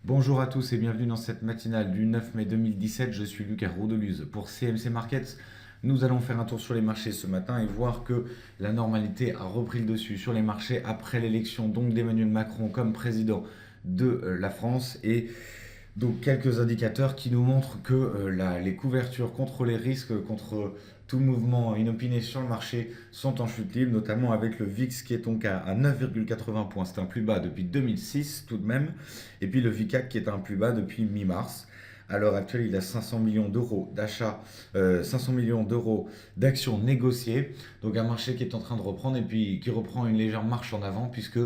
Bonjour à tous et bienvenue dans cette matinale du 9 mai 2017. Je suis Lucas Roudeluse pour CMC Markets. Nous allons faire un tour sur les marchés ce matin et voir que la normalité a repris le dessus sur les marchés après l'élection donc d'Emmanuel Macron comme président de la France et donc quelques indicateurs qui nous montrent que les couvertures contre les risques, contre tout mouvement inopiné sur le marché sont en chute libre, notamment avec le VIX qui est donc à 9,80 points. C'est un plus bas depuis 2006 tout de même. Et puis le VICAC qui est un plus bas depuis mi-mars. À l'heure actuelle, il a 500 millions d'euros d'achat, 500 millions d'euros d'actions négociées. Donc un marché qui est en train de reprendre et puis qui reprend une légère marche en avant puisque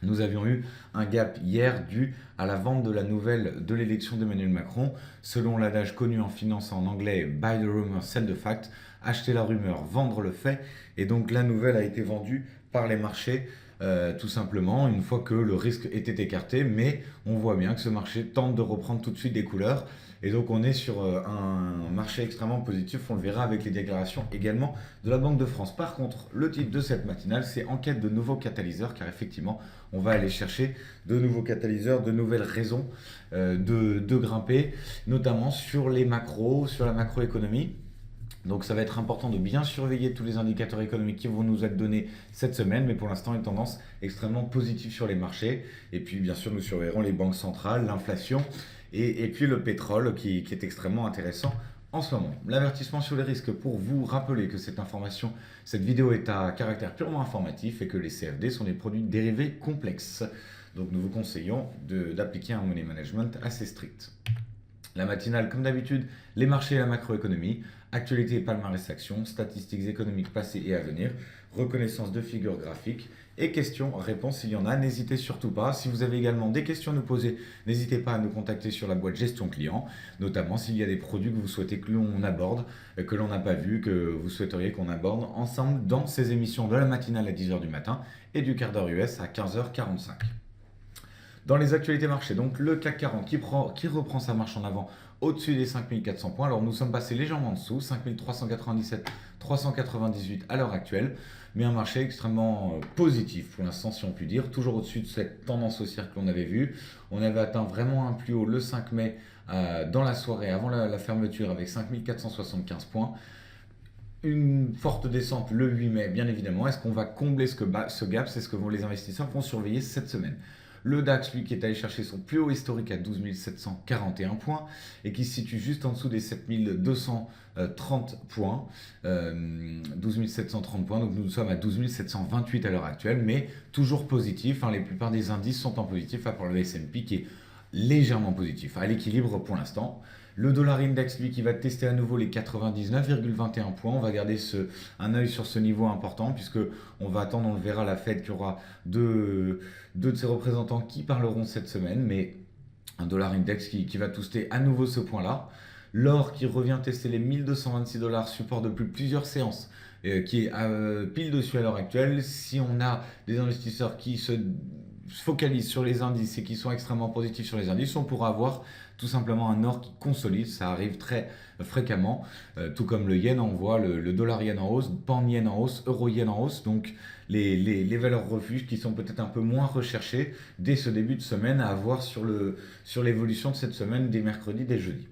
nous avions eu un gap hier dû à la vente de la nouvelle de l'élection d'Emmanuel Macron. Selon l'adage connu en finance en anglais, buy the rumor, sell the fact, acheter la rumeur, vendre le fait. Et donc la nouvelle a été vendue par les marchés tout simplement une fois que le risque était écarté. Mais on voit bien que ce marché tente de reprendre tout de suite des couleurs. Et donc on est sur un marché extrêmement positif, on le verra avec les déclarations également de la Banque de France. Par contre, le titre de cette matinale, c'est en quête de nouveaux catalyseurs, car effectivement, on va aller chercher de nouveaux catalyseurs, de nouvelles raisons de grimper, notamment sur les macros, sur la macroéconomie. Donc ça va être important de bien surveiller tous les indicateurs économiques qui vont nous être donnés cette semaine, mais pour l'instant une tendance extrêmement positive sur les marchés. Et puis bien sûr nous surveillerons les banques centrales, l'inflation et puis le pétrole qui est extrêmement intéressant en ce moment. L'avertissement sur les risques pour vous rappeler que cette vidéo est à caractère purement informatif et que les CFD sont des produits dérivés complexes. Donc nous vous conseillons d'appliquer un money management assez strict. La matinale, comme d'habitude, les marchés et la macroéconomie, actualité et palmarès actions, statistiques économiques passées et à venir, reconnaissance de figures graphiques et questions-réponses s'il y en a. N'hésitez surtout pas. Si vous avez également des questions à nous poser, n'hésitez pas à nous contacter sur la boîte gestion client, notamment s'il y a des produits que vous souhaitez que l'on aborde, que l'on n'a pas vu, que vous souhaiteriez qu'on aborde ensemble dans ces émissions de la matinale à 10h du matin et du quart d'heure US à 15h45. Dans les actualités marchés, donc le CAC 40 qui reprend sa marche en avant au-dessus des 5400 points. Alors nous sommes passés légèrement en dessous, 5397, 398 à l'heure actuelle, mais un marché extrêmement positif pour l'instant si on peut dire, toujours au-dessus de cette tendance haussière que l'on avait vue. On avait atteint vraiment un plus haut le 5 mai dans la soirée avant la fermeture avec 5475 points. Une forte descente le 8 mai, bien évidemment. Est-ce qu'on va combler ce gap? C'est ce que les investisseurs vont surveiller cette semaine. Le DAX, lui, qui est allé chercher son plus haut historique à 12 741 points et qui se situe juste en dessous des 7 230 points. 12 730 points, donc nous sommes à 12 728 à l'heure actuelle, mais toujours positif. La plupart des indices sont en positif, à part le S&P qui est légèrement positif, à l'équilibre pour l'instant. Le dollar index, lui, qui va tester à nouveau les 99,21 points. On va garder un œil sur ce niveau important, puisque on va attendre, on le verra, la Fed qui aura deux de ses représentants qui parleront cette semaine, mais un dollar index qui va tester à nouveau ce point-là. L'or qui revient tester les 1226 dollars, support depuis plusieurs séances, qui est pile dessus à l'heure actuelle. Si on a des investisseurs qui se focalisent sur les indices et qui sont extrêmement positifs sur les indices, on pourra avoir tout simplement un or qui consolide. Ça arrive très fréquemment, tout comme le yen, on voit le dollar yen en hausse, pound yen en hausse, euro yen en hausse, donc les valeurs refuges qui sont peut-être un peu moins recherchées dès ce début de semaine à avoir sur l'évolution de cette semaine, des mercredis, des jeudis.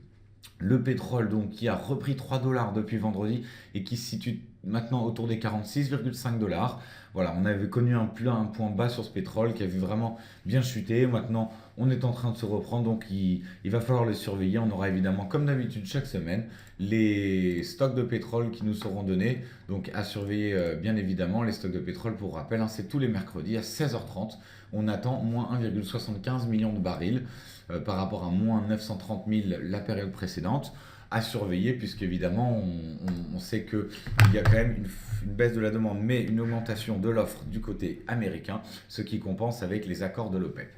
Le pétrole donc qui a repris 3 dollars depuis vendredi et qui se situe maintenant autour des 46,5 dollars. Voilà, on avait connu un point bas sur ce pétrole qui avait vraiment bien chuté. Maintenant, on est en train de se reprendre, donc il va falloir le surveiller. On aura évidemment, comme d'habitude, chaque semaine, les stocks de pétrole qui nous seront donnés. Donc à surveiller, bien évidemment, les stocks de pétrole, pour rappel, c'est tous les mercredis à 16h30. On attend moins 1,75 million de barils par rapport à moins 930 000 la période précédente. À surveiller, puisqu'évidemment, on sait qu'il y a quand même une baisse de la demande, mais une augmentation de l'offre du côté américain, ce qui compense avec les accords de l'OPEP.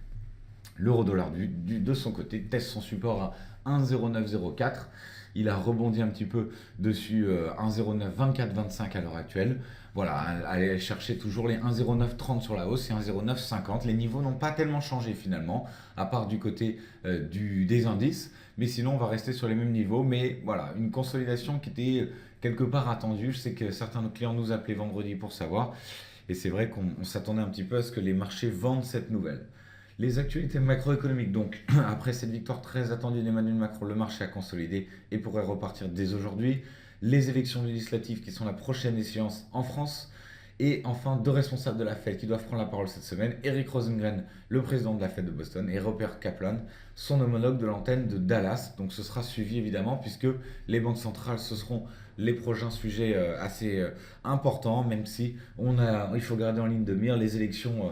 L'euro-dollar de son côté teste son support à 1,0904. Il a rebondi un petit peu dessus 1,092425 à l'heure actuelle. Voilà, aller chercher toujours les 1,0930 sur la hausse et 1,0950. Les niveaux n'ont pas tellement changé finalement, à part du côté des indices. Mais sinon, on va rester sur les mêmes niveaux. Mais voilà, une consolidation qui était quelque part attendue. Je sais que certains de nos clients nous appelaient vendredi pour savoir. Et c'est vrai qu'on s'attendait un petit peu à ce que les marchés vendent cette nouvelle. Les actualités macroéconomiques, donc, après cette victoire très attendue d'Emmanuel Macron, le marché a consolidé et pourrait repartir dès aujourd'hui. Les élections législatives qui sont la prochaine échéance en France. Et enfin, deux responsables de la Fed qui doivent prendre la parole cette semaine, Eric Rosengren, le président de la Fed de Boston, et Robert Kaplan, son homologue de l'antenne de Dallas. Donc ce sera suivi évidemment puisque les banques centrales, ce seront les prochains sujets assez importants, même si il faut garder en ligne de mire les élections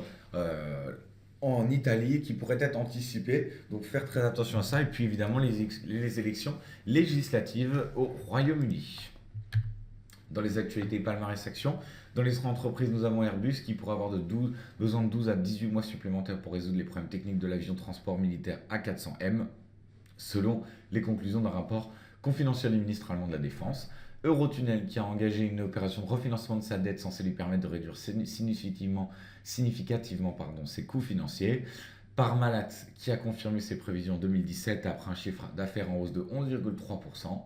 en Italie qui pourraient être anticipées. Donc faire très attention à ça. Et puis évidemment les élections législatives au Royaume-Uni. Dans les actualités palmarès actions, dans les entreprises, nous avons Airbus qui pourra avoir besoin de 12 à 18 mois supplémentaires pour résoudre les problèmes techniques de l'avion transport militaire A400M, selon les conclusions d'un rapport confidentiel du ministre allemand de la Défense. Eurotunnel qui a engagé une opération de refinancement de sa dette censée lui permettre de réduire significativement ses coûts financiers. Parmalat qui a confirmé ses prévisions en 2017 après un chiffre d'affaires en hausse de 11,3%.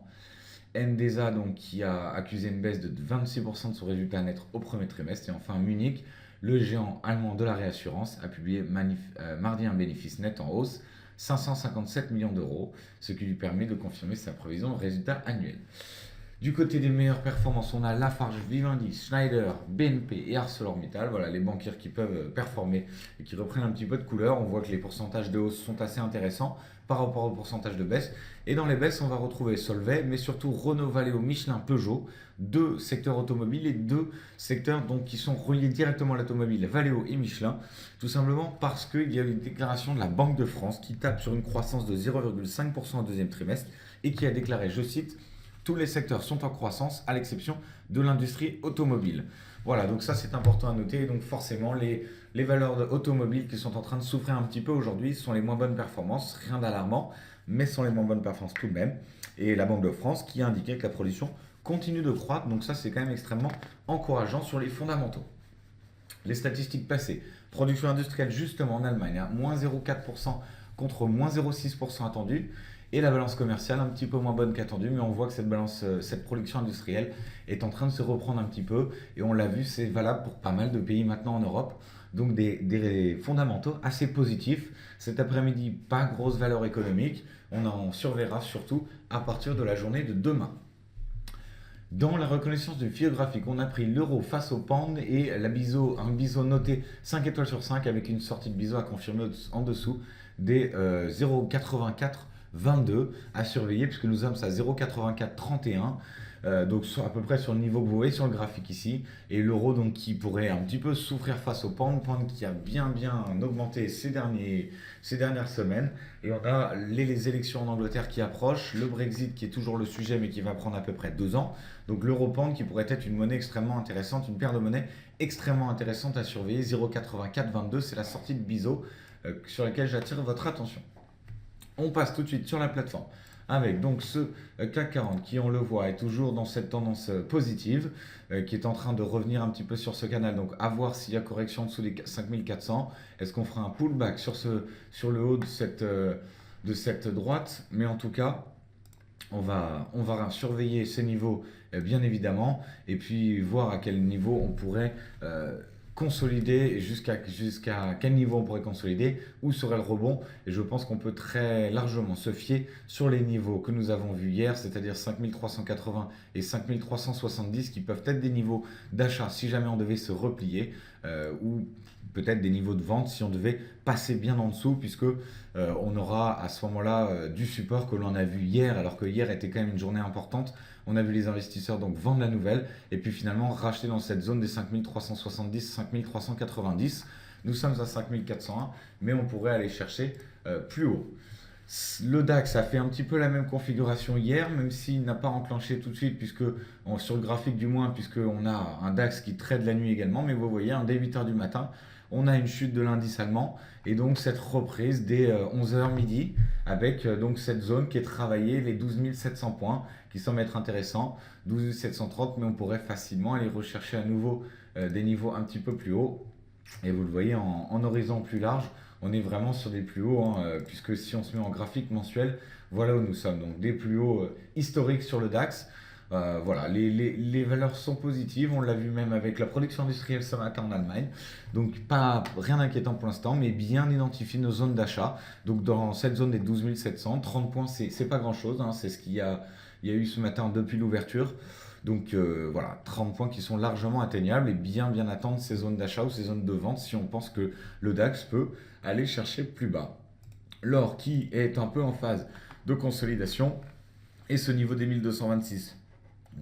Endesa donc, qui a accusé une baisse de 26% de son résultat net au premier trimestre. Et enfin Munich, le géant allemand de la réassurance, a publié mardi un bénéfice net en hausse, 557 millions d'euros, ce qui lui permet de confirmer sa prévision de résultat annuel. Du côté des meilleures performances, on a Lafarge, Vivendi, Schneider, BNP et ArcelorMittal. Voilà les banquiers qui peuvent performer et qui reprennent un petit peu de couleur. On voit que les pourcentages de hausse sont assez intéressants par rapport au pourcentage de baisse. Et dans les baisses, on va retrouver Solvay, mais surtout Renault, Valeo, Michelin, Peugeot, deux secteurs automobiles et deux secteurs donc, qui sont reliés directement à l'automobile, Valeo et Michelin, tout simplement parce qu'il y a une déclaration de la Banque de France qui tape sur une croissance de 0,5% au deuxième trimestre et qui a déclaré, je cite, tous les secteurs sont en croissance à l'exception de l'industrie automobile. Voilà, donc ça c'est important à noter. Donc forcément, les valeurs automobiles qui sont en train de souffrir un petit peu aujourd'hui sont les moins bonnes performances, rien d'alarmant, mais sont les moins bonnes performances tout de même. Et la Banque de France qui a indiqué que la production continue de croître, donc ça c'est quand même extrêmement encourageant sur les fondamentaux. Les statistiques passées, production industrielle justement en Allemagne, hein, moins 0,4% contre moins 0,6% attendu. Et la balance commerciale un petit peu moins bonne qu'attendu, mais on voit que cette production industrielle est en train de se reprendre un petit peu. Et on l'a vu, c'est valable pour pas mal de pays maintenant en Europe. Donc des fondamentaux assez positifs. Cet après-midi, pas grosse valeur économique. On en surveillera surtout à partir de la journée de demain. Dans la reconnaissance du fil graphique, on a pris l'euro face au pound et un biseau noté 5 étoiles sur 5 avec une sortie de biseau à confirmer en dessous des 0,8422 à surveiller puisque nous sommes à 0,8431. Donc à peu près sur le niveau que vous voyez sur le graphique ici, et l'euro donc qui pourrait un petit peu souffrir face au pound qui a bien augmenté ces dernières semaines, et on a les élections en Angleterre qui approchent, le Brexit qui est toujours le sujet mais qui va prendre à peu près 2 ans, donc l'euro pound qui pourrait être une monnaie extrêmement intéressante, une paire de monnaies extrêmement intéressante à surveiller. 0,8422 c'est la sortie de biseau sur laquelle j'attire votre attention. On passe tout de suite sur la plateforme avec donc ce CAC 40 qui, on le voit, est toujours dans cette tendance positive, qui est en train de revenir un petit peu sur ce canal. Donc à voir s'il y a correction en dessous des 5400. Est-ce qu'on fera un pullback sur le haut de cette droite? Mais en tout cas, on va surveiller ces niveaux bien évidemment, et puis voir à quel niveau on pourrait consolider, jusqu'à quel niveau on pourrait consolider, où serait le rebond. Et je pense qu'on peut très largement se fier sur les niveaux que nous avons vus hier, c'est-à-dire 5380 et 5370 qui peuvent être des niveaux d'achat si jamais on devait se replier, ou peut-être des niveaux de vente si on devait passer bien en dessous, puisque on aura à ce moment-là du support que l'on a vu hier, alors que hier était quand même une journée importante. On a vu les investisseurs donc vendre la nouvelle et puis finalement racheter dans cette zone des 5370, 5390. Nous sommes à 5401, mais on pourrait aller chercher plus haut. Le DAX a fait un petit peu la même configuration hier, même s'il n'a pas enclenché tout de suite, sur le graphique du moins, puisqu'on a un DAX qui trade la nuit également. Mais vous voyez, dès 8h du matin, on a une chute de l'indice allemand et donc cette reprise dès 11h midi avec donc cette zone qui est travaillée, les 12 700 points qui semblent être intéressants, 12 730, mais on pourrait facilement aller rechercher à nouveau des niveaux un petit peu plus hauts. Et vous le voyez en horizon plus large, on est vraiment sur des plus hauts, puisque si on se met en graphique mensuel, voilà où nous sommes. Donc des plus hauts historiques sur le DAX. Voilà, les valeurs sont positives, on l'a vu même avec la production industrielle ce matin en Allemagne. Donc pas rien d'inquiétant pour l'instant, mais bien identifier nos zones d'achat. Donc dans cette zone des 12 700, 30 points, c'est pas grand-chose, hein, c'est ce il y a eu ce matin depuis l'ouverture. Donc voilà, 30 points qui sont largement atteignables et bien attendre ces zones d'achat ou ces zones de vente si on pense que le DAX peut aller chercher plus bas. L'or qui est un peu en phase de consolidation et ce niveau des 1226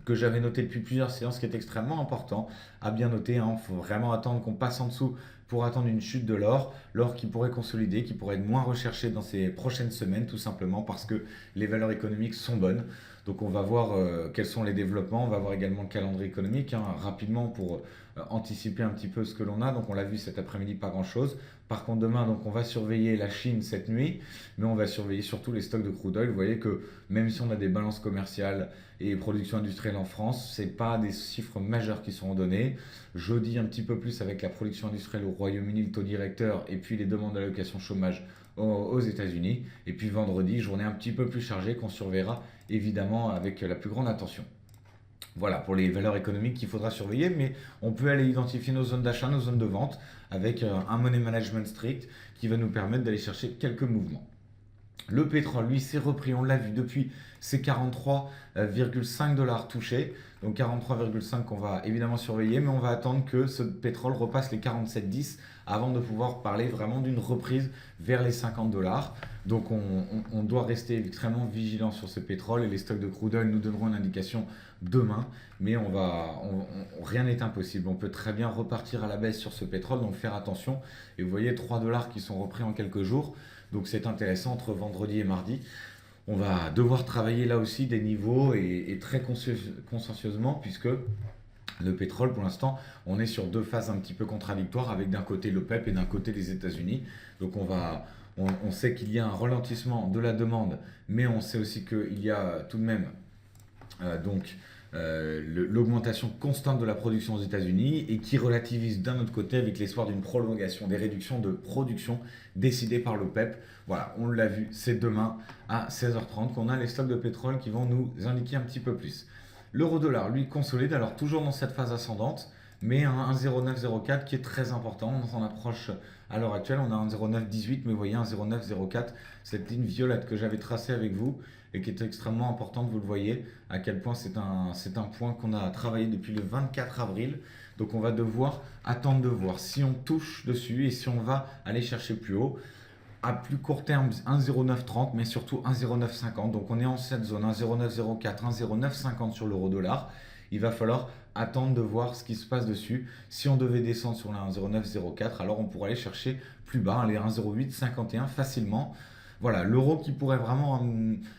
que j'avais noté depuis plusieurs séances qui est extrêmement important à bien noter. Il faut vraiment attendre qu'on passe en dessous pour attendre une chute de l'or. L'or qui pourrait consolider, qui pourrait être moins recherché dans ces prochaines semaines tout simplement parce que les valeurs économiques sont bonnes. Donc on va voir quels sont les développements, on va voir également le calendrier économique rapidement pour anticiper un petit peu ce que l'on a. Donc on l'a vu cet après-midi, pas grand-chose. Par contre demain, donc on va surveiller la Chine cette nuit, mais on va surveiller surtout les stocks de crude oil. Vous voyez que même si on a des balances commerciales et production industrielle en France, c'est pas des chiffres majeurs qui seront donnés. Jeudi un petit peu plus avec la production industrielle au Royaume-Uni, le taux directeur et puis les demandes d'allocation chômage aux États-Unis. Et puis vendredi, journée un petit peu plus chargée qu'on surveillera évidemment avec la plus grande attention. Voilà pour les valeurs économiques qu'il faudra surveiller, mais on peut aller identifier nos zones d'achat, nos zones de vente avec un money management strict qui va nous permettre d'aller chercher quelques mouvements. Le pétrole, lui, s'est repris, on l'a vu depuis ces 43,5 dollars touchés. Donc 43,5 qu'on va évidemment surveiller, mais on va attendre que ce pétrole repasse les 47,10 avant de pouvoir parler vraiment d'une reprise vers les 50 dollars. Donc on doit rester extrêmement vigilant sur ce pétrole et les stocks de crude oil nous donneront une indication demain, mais rien n'est impossible. On peut très bien repartir à la baisse sur ce pétrole, donc faire attention. Et vous voyez 3 dollars qui sont repris en quelques jours. Donc c'est intéressant entre vendredi et mardi. On va devoir travailler là aussi des niveaux et très consciencieusement puisque le pétrole, pour l'instant, on est sur deux phases un petit peu contradictoires avec d'un côté l'OPEP et d'un côté les États-Unis. Donc on sait qu'il y a un ralentissement de la demande, mais on sait aussi qu'il y a tout de même l'augmentation constante de la production aux États-Unis et qui relativise d'un autre côté avec l'espoir d'une prolongation des réductions de production décidées par l'OPEP. Voilà, on l'a vu, c'est demain à 16h30 qu'on a les stocks de pétrole qui vont nous indiquer un petit peu plus. L'euro-dollar, lui, consolide, alors toujours dans cette phase ascendante, mais un 1,0904 qui est très important. On s'en approche à l'heure actuelle, on a un 0,918, mais vous voyez un 0,904, cette ligne violette que j'avais tracée avec vous et qui est extrêmement importante, vous le voyez, à quel point c'est un point qu'on a travaillé depuis le 24 avril. Donc on va devoir attendre de voir si on touche dessus et si on va aller chercher plus haut. À plus court terme, 1,0930, mais surtout 1,0950. Donc on est en cette zone, 1,0904, 1,0950 sur l'euro-dollar. Il va falloir attendre de voir ce qui se passe dessus. Si on devait descendre sur le 1,0904, alors on pourrait aller chercher plus bas, les 1,0851 facilement. Voilà, l'euro qui pourrait vraiment,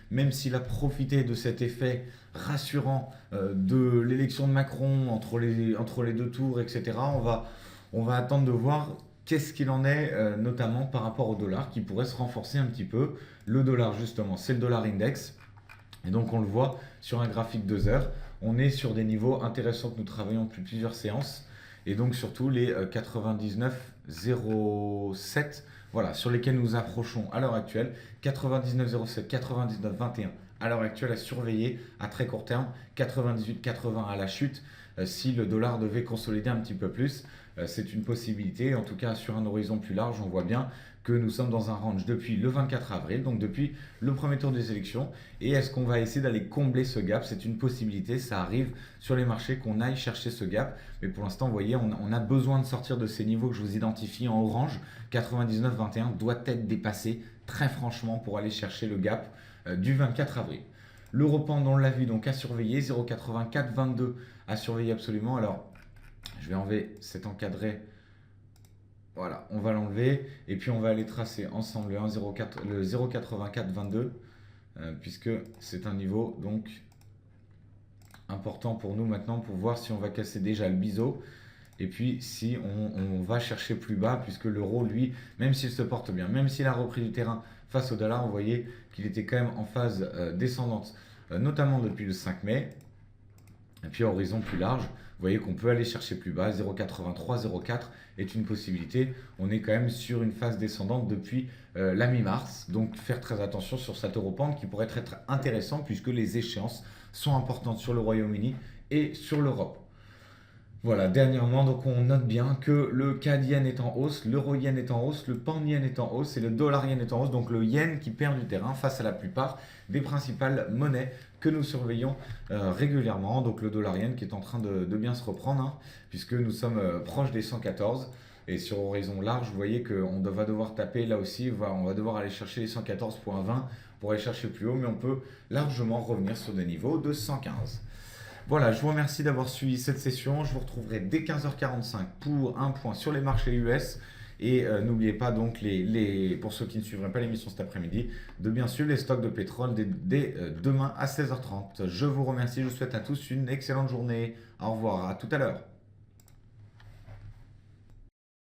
même s'il a profité de cet effet rassurant de l'élection de Macron entre les deux tours, etc., on va attendre de voir qu'est-ce qu'il en est, notamment par rapport au dollar, qui pourrait se renforcer un petit peu. Le dollar, justement, c'est le dollar index. Et donc, on le voit sur un graphique 2 heures. On est sur des niveaux intéressants que nous travaillons depuis plusieurs séances. Et donc, surtout les 99,07, voilà, sur lesquels nous approchons à l'heure actuelle. 99,07, 99,21 à l'heure actuelle à surveiller à très court terme. 98,80 à la chute. Si le dollar devait consolider un petit peu plus, c'est une possibilité. En tout cas, sur un horizon plus large, on voit bien que nous sommes dans un range depuis le 24 avril, donc depuis le premier tour des élections. Et est-ce qu'on va essayer d'aller combler ce gap? C'est une possibilité, ça arrive sur les marchés qu'on aille chercher ce gap. Mais pour l'instant, vous voyez, on a besoin de sortir de ces niveaux que je vous identifie en orange. 99,21 doit être dépassé très franchement pour aller chercher le gap du 24 avril. L'Europound, on l'a vu, donc à surveiller, 0,8422 à surveiller absolument. Alors, je vais enlever cet encadré. Voilà, on va l'enlever et puis on va aller tracer ensemble le 0,8422 puisque c'est un niveau donc important pour nous maintenant pour voir si on va casser déjà le biseau et puis si on va chercher plus bas puisque l'euro lui, même s'il se porte bien, même s'il a repris du terrain face au dollar, on voyait qu'il était quand même en phase descendante, notamment depuis le 5 mai. Et puis à horizon plus large, Vous voyez qu'on peut aller chercher plus bas, 0,83, 0,4 est une possibilité. On est quand même sur une phase descendante depuis la mi-mars, donc faire très attention sur cet Europente qui pourrait être intéressant puisque les échéances sont importantes sur le Royaume-Uni et sur l'Europe. Voilà, dernièrement, donc on note bien que le CAD yen est en hausse, l'euro yen est en hausse, le pound yen est en hausse et le dollar yen est en hausse. Donc le yen qui perd du terrain face à la plupart des principales monnaies que nous surveillons régulièrement. Donc le dollar yen qui est en train de bien se reprendre, hein, puisque nous sommes proches des 114. Et sur horizon large, vous voyez qu'on va devoir taper là aussi, on va devoir aller chercher les 114,20 pour aller chercher plus haut, mais on peut largement revenir sur des niveaux de 115. Voilà, je vous remercie d'avoir suivi cette session. Je vous retrouverai dès 15h45 pour un point sur les marchés US. Et n'oubliez pas donc, pour ceux qui ne suivraient pas l'émission cet après-midi, de bien suivre les stocks de pétrole dès demain à 16h30. Je vous remercie, je vous souhaite à tous une excellente journée. Au revoir, à tout à l'heure.